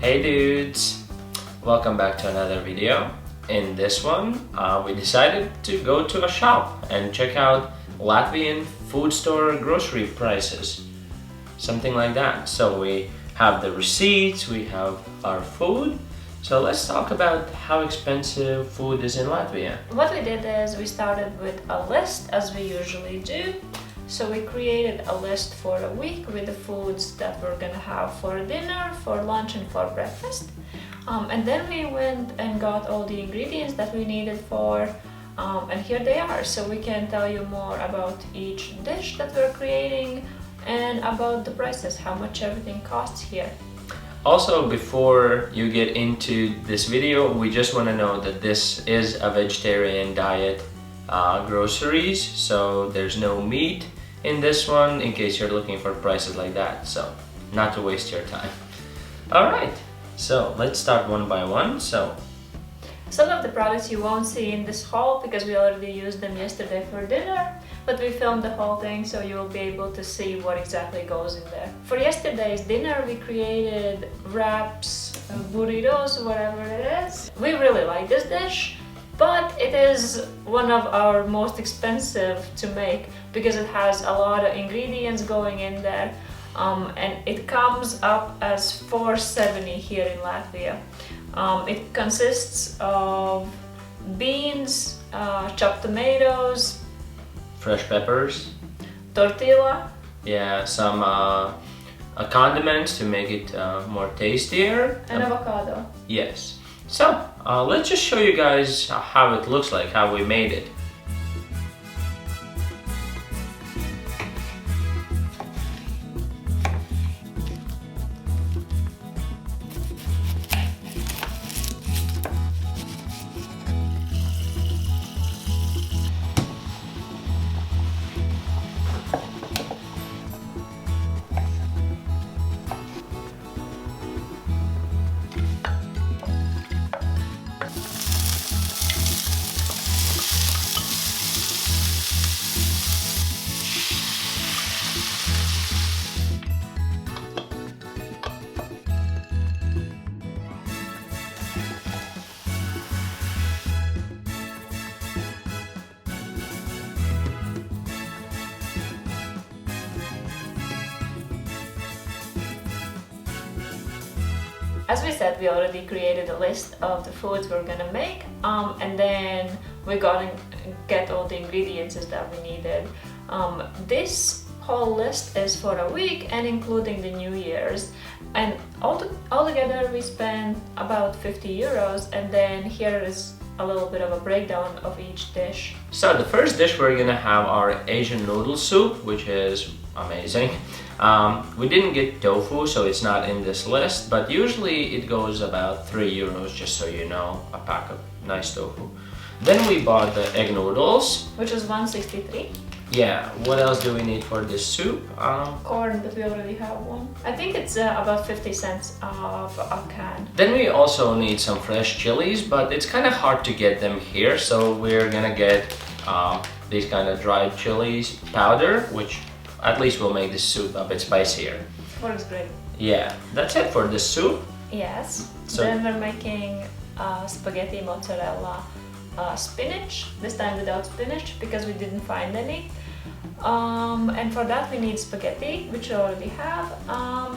Hey dudes! Welcome back to another video. In this one, we decided to go to a shop and check out Latvian food store grocery prices. Something like that. So we have the receipts, we have our food. So let's talk about how expensive food is in Latvia. What we did is we started with a list as we usually do. So we created a list for a week with the foods that we're gonna have for dinner, for lunch and for breakfast. And then we went and got all the ingredients that we needed for, and here they are. So we can tell you more about each dish that we're creating and about the prices, how much everything costs here. Also, before you get into this video, we just want to know that this is a vegetarian diet groceries, so there's no meat in this one in case you're looking for prices like that, so not to waste your time. Alright, so let's start one by one. So some of the products you won't see in this haul because we already used them yesterday for dinner, but we filmed the whole thing so you'll be able to see what exactly goes in there. For yesterday's dinner we created wraps, burritos, whatever it is. We really like this dish, but it is one of our most expensive to make because it has a lot of ingredients going in there, and it comes up as $4.70 here in Latvia. It consists of beans, chopped tomatoes, fresh peppers, tortilla, yeah, some condiments to make it more tastier, and avocado. Yes. So let's just show you guys how it looks like, how we made it. As we said, we already created a list of the foods we're gonna make, and then we got to get all the ingredients that we needed. This whole list is for a week and including the New Year's, and altogether we spent about 50 euros, and then here is a little bit of a breakdown of each dish. So the first dish we're gonna have our Asian noodle soup, which is amazing. We didn't get tofu, so it's not in this list, but usually it goes about 3 euros, just so you know, a pack of nice tofu. Then we bought the egg noodles, which is 163. Yeah, what else do we need for this soup? Corn, but we already have one. I think it's about 50 cents of a can. Then we also need some fresh chilies, but it's kind of hard to get them here, so we're gonna get these kind of dried chilies powder, which at least will make this soup a bit spicier. Works great. Yeah, that's it for this soup. Yes. So then we're making spaghetti mozzarella spinach, this time without spinach because we didn't find any. And for that we need spaghetti, which we already have.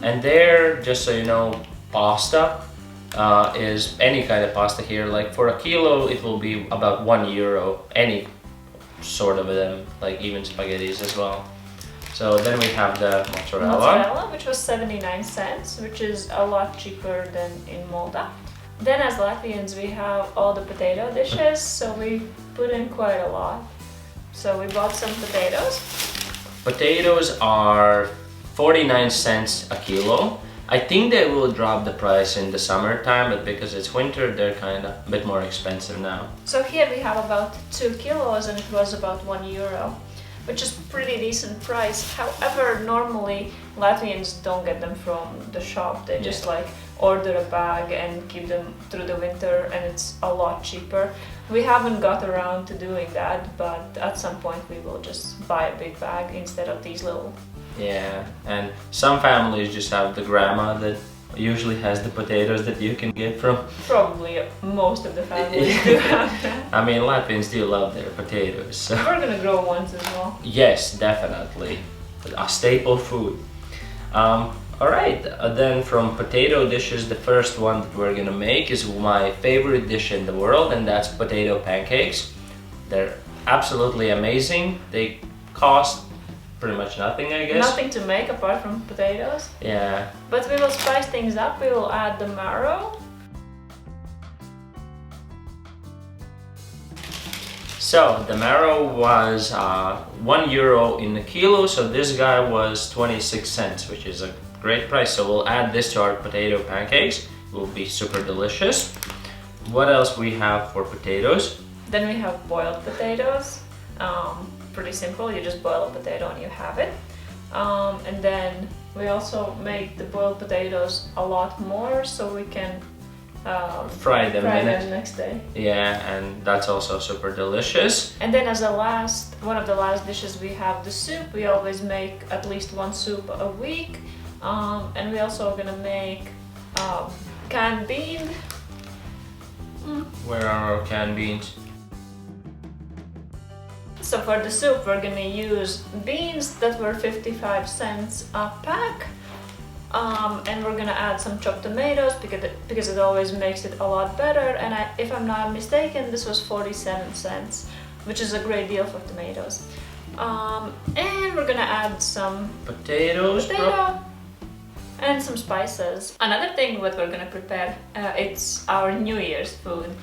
And there, just so you know, pasta is any kind of pasta here. Like for a kilo it will be about 1 euro, any sort of them, like even spaghettis as well. So then we have the mozzarella, which was 79 cents, which is a lot cheaper than in Malta. Then as Latvians we have all the potato dishes, so we put in quite a lot. So we bought some potatoes. Potatoes are 49 cents a kilo. I think they will drop the price in the summertime, but because it's winter they're kind of a bit more expensive now. So here we have about 2 kilos and it was about 1 euro. Which is pretty decent price. However, normally Latvians don't get them from the shop. They just like order a bag and keep them through the winter, and it's a lot cheaper. We haven't got around to doing that, but at some point we will just buy a big bag instead of these little. Yeah, and some families just have the grandma that usually has the potatoes that you can get from. Probably most of the families do have that. I mean, Latvians do love their potatoes. So. We're gonna grow ones as well. Yes, definitely. A staple food. Alright, then from potato dishes, the first one that we're gonna make is my favorite dish in the world, and that's potato pancakes. They're absolutely amazing. They cost pretty much nothing, I guess. Nothing to make apart from potatoes. Yeah. But we will spice things up. We will add the marrow. So the marrow was €1 in a kilo, so this guy was 26 cents, which is a great price. So we'll add this to our potato pancakes. It will be super delicious. What else we have for potatoes? Then we have boiled potatoes. Pretty simple, you just boil a potato and you have it. And then we also make the boiled potatoes a lot more so we can fry them next day. Yeah, and that's also super delicious. And then as one of the last dishes, we have the soup. We always make at least one soup a week. And we also are gonna make canned bean. Where are our canned beans? So for the soup, we're gonna use beans that were 55 cents a pack. And we're gonna add some chopped tomatoes because it always makes it a lot better. And if I'm not mistaken, this was 47 cents, which is a great deal for tomatoes. And we're gonna add some potato and some spices. Another thing what we're gonna prepare, it's our New Year's food.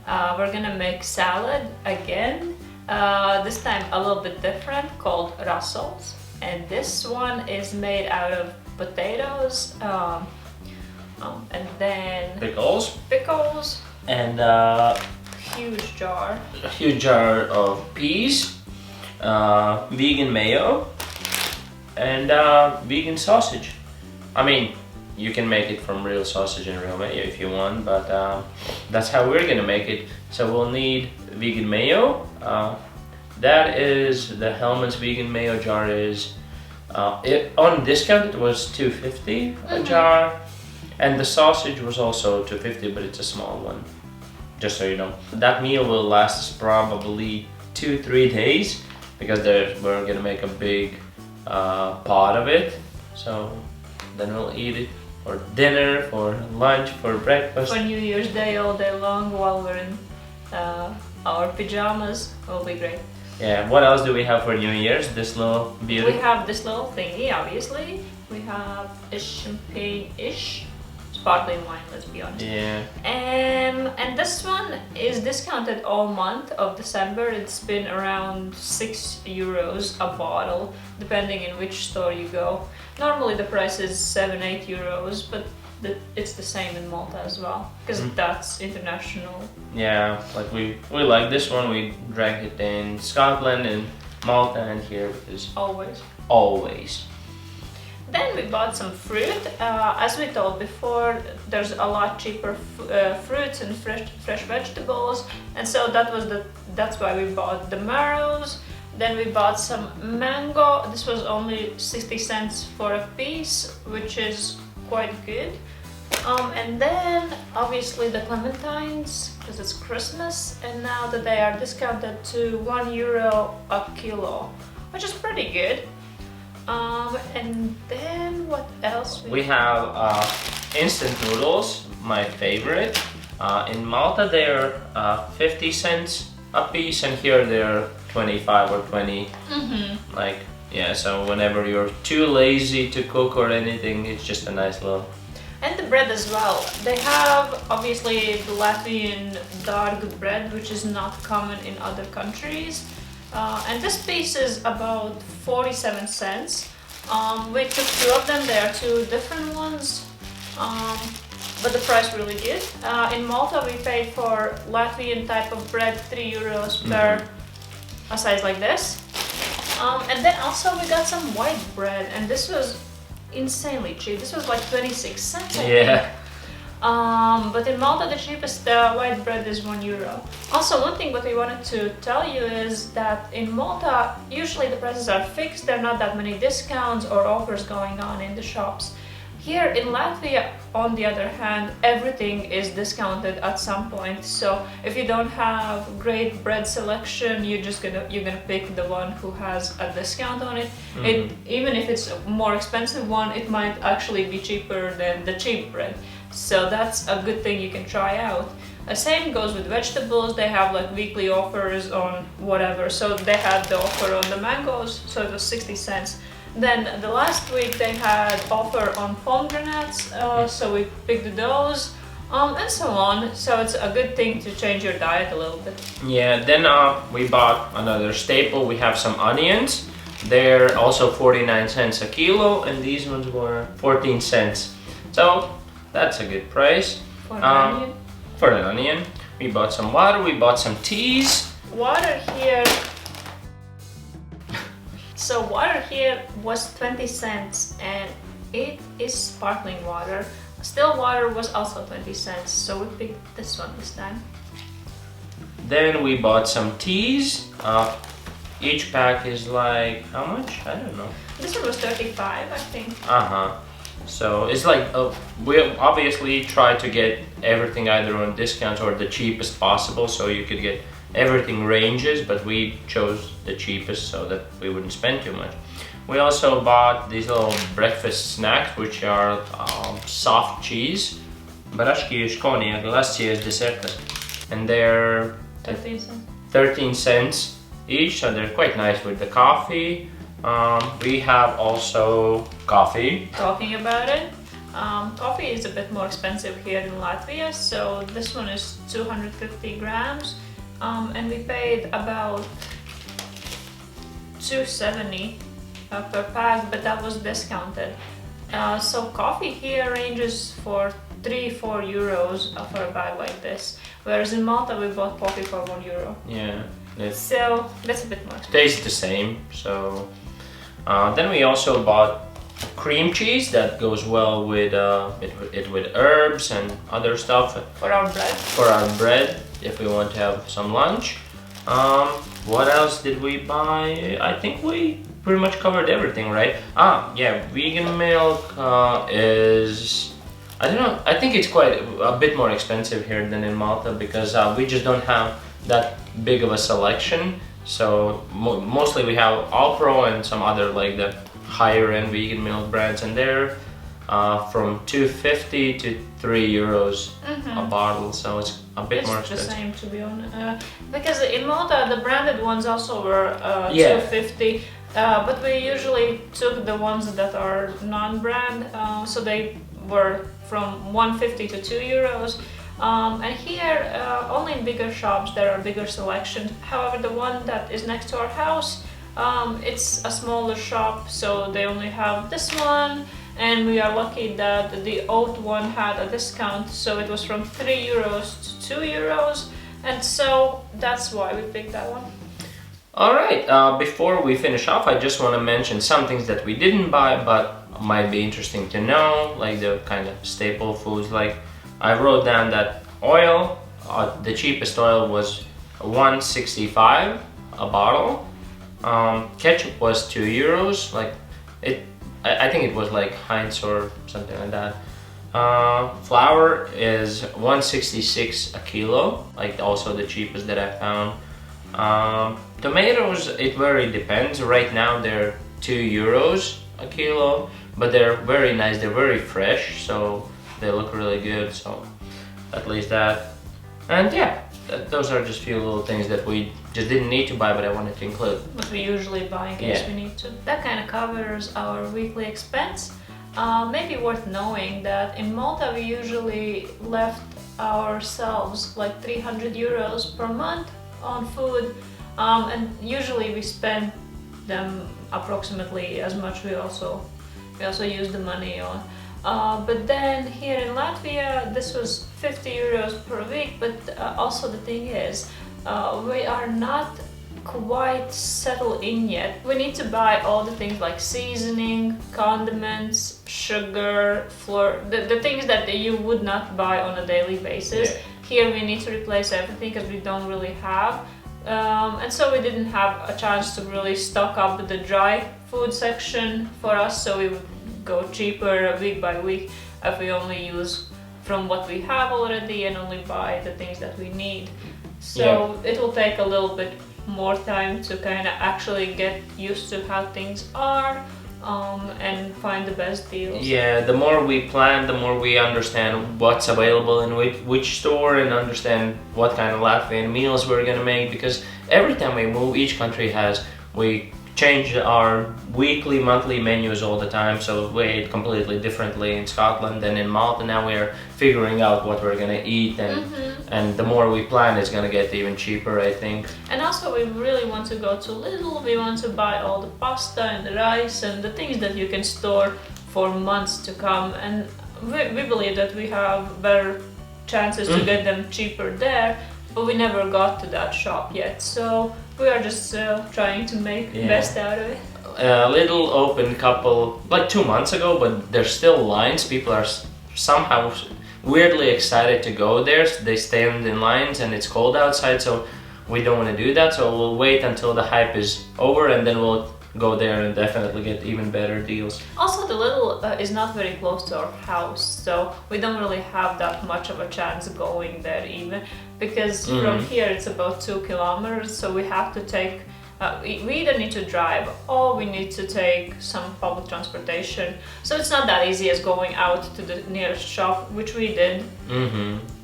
We're gonna make salad again. This time a little bit different, called rassols. And this one is made out of potatoes, and then pickles, and a huge jar of peas, vegan mayo, and vegan sausage. I mean, you can make it from real sausage and real mayo if you want, but that's how we're gonna make it. So we'll need vegan mayo. That is the Hellmann's vegan mayo jar is on discount. It was $2.50 a jar, and the sausage was also $2.50, but it's a small one. Just so you know, that meal will last us probably 2-3 days because we're gonna make a big pot of it. So then we'll eat it for dinner, for lunch, for breakfast. For New Year's Day all day long while we're in our pajamas. Will be great. Yeah, what else do we have for New Year's? This little beauty? We have this little thingy, obviously. We have a champagne-ish sparkling wine, let's be honest. Yeah. And this one is discounted all month of December. It's been around €6 a bottle, depending in which store you go. Normally the price is €7-8, but it's the same in Malta as well, because that's international. Yeah, like we like this one. We drank it in Scotland and Malta and here because always. Then we bought some fruit. As we told before, there's a lot cheaper fruits and fresh vegetables, and so that's why we bought the marrows. Then we bought some mango. This was only 60 cents for a piece, which is quite good. And then obviously the clementines, because it's Christmas, and now that they are discounted to €1 a kilo, which is pretty good. And then what else? We have instant noodles, my favorite. In Malta they're 50 cents a piece, and here they're 25 or 20. Like, yeah, so whenever you're too lazy to cook or anything, it's just a nice little. And the bread as well. They have obviously the Latvian dark bread, which is not common in other countries. And this piece is about 47 cents. We took two of them. There are two different ones, but the price really good. In Malta we paid for Latvian type of bread €3 per a size like this. And then also we got some white bread, and this was insanely cheap. This was like 26 cents, I think. But in Malta the cheapest white bread is €1. Also, one thing what we wanted to tell you is that in Malta usually the prices are fixed. There are not that many discounts or offers going on in the shops. Here in Latvia, on the other hand, everything is discounted at some point. So if you don't have great bread selection, you're gonna pick the one who has a discount on it. Even if it's a more expensive one, it might actually be cheaper than the cheap bread. So that's a good thing you can try out. The same goes with vegetables. They have like weekly offers on whatever. So they had the offer on the mangoes, so it was 60 cents. Then the last week they had offer on pomegranates, so we picked those, and so on. So it's a good thing to change your diet a little bit. Yeah, then we bought another staple. We have some onions. They're also 49 cents a kilo, and these ones were 14 cents. So that's a good price. For an onion? For an onion. We bought some water, we bought some teas. Water here. So water here was 20 cents and it is sparkling water. Still water was also 20 cents, so we picked this one this time. Then we bought some teas. Each pack is like, how much? I don't know. This one was 35, I think. So it's like, we obviously try to get everything either on discount or the cheapest possible, so you could get everything ranges, but we chose the cheapest so that we wouldn't spend too much. We also bought these little breakfast snacks, which are soft cheese, and they're 13 cents. 13 cents each, so they're quite nice with the coffee. We have also coffee. Talking about it, coffee is a bit more expensive here in Latvia, so this one is 250 grams. And we paid about $2.70 per pack, but that was discounted. So coffee here ranges for 3-4 euros for a bag like this, whereas in Malta we bought coffee for €1. Yeah, so that's a bit more expensive. Tastes the same. So then we also bought cream cheese that goes well with with herbs and other stuff for our bread. For our bread, if we want to have some lunch. What else did we buy? I think we pretty much covered everything, right? Yeah, vegan milk is, I don't know, I think it's quite a bit more expensive here than in Malta because we just don't have that big of a selection. So mostly we have Alpro and some other like the higher end vegan milk brands, and they're from 2.50 to €3 a bottle, so it's a bit more expensive. It's the same, to be honest, because in Malta the branded ones also were $2.50, but we usually took the ones that are non-brand, so they were from €1.50 to €2. And here, only in bigger shops there are bigger selections. However, the one that is next to our house, it's a smaller shop, so they only have this one, and we are lucky that the oat one had a discount, so it was from €3 to €2, and so that's why we picked that one. Alright, before we finish off, I just want to mention some things that we didn't buy but might be interesting to know, like the kind of staple foods. Like I wrote down that oil, the cheapest oil was $1.65 a bottle. Ketchup was €2, like I think it was like Heinz or something like that. Flour is $1.66 a kilo, like also the cheapest that I found. Tomatoes, it very depends. Right now they're €2 a kilo, but they're very nice, they're very fresh, so they look really good, so at least that. And yeah, those are just a few little things that we just didn't need to buy, but I wanted to include. But we usually buy in case we need to. That kind of covers our weekly expense. Maybe worth knowing that in Malta we usually left ourselves like €300 per month on food, and usually we spend them approximately as much. We also use the money on. But then here in Latvia, this was €50 per week, but also the thing is, we are not quite settled in yet. We need to buy all the things like seasoning, condiments, sugar, flour, the things that you would not buy on a daily basis. Yeah. Here we need to replace everything because we don't really have. And so we didn't have a chance to really stock up the dry food section for us, so we go cheaper week by week if we only use from what we have already and only buy the things that we need. So it will take a little bit more time to kind of actually get used to how things are and find the best deals. Yeah, the more we plan, the more we understand what's available in which store and understand what kind of Latvian meals we're gonna make, because every time we move, each country we change our weekly, monthly menus all the time, so we ate completely differently in Scotland and in Malta. Now we're figuring out what we're gonna eat, and the more we plan, it's gonna get even cheaper, I think. And also we really want to go to Lidl, we want to buy all the pasta and the rice and the things that you can store for months to come, and we believe that we have better chances to get them cheaper there, but we never got to that shop yet, so we are just trying to make the best out of it. Lidl opened like 2 months ago, but there's still lines. People are somehow weirdly excited to go there. So they stand in lines and it's cold outside, so we don't want to do that. So we'll wait until the hype is over and then we'll go there and definitely get even better deals. Also, the Lidl is not very close to our house, so we don't really have that much of a chance going there even, because from here it's about 2 kilometers, so we have to take we either need to drive or we need to take some public transportation, so it's not that easy as going out to the nearest shop, which we did.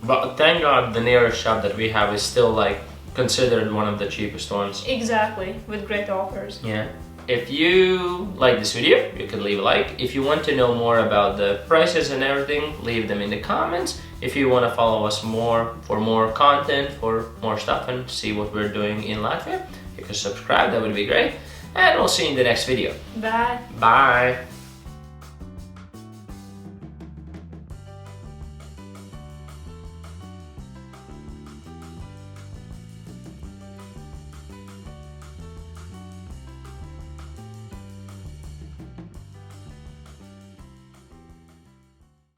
But thank God the nearest shop that we have is still like considered one of the cheapest ones. Exactly, with great offers. Yeah. If you like this video, you can leave a like. If you want to know more about the prices and everything, leave them in the comments. If you want to follow us more for more content, for more stuff, and see what we're doing in Latvia, you can subscribe, that would be great. And we'll see you in the next video. Bye. Bye.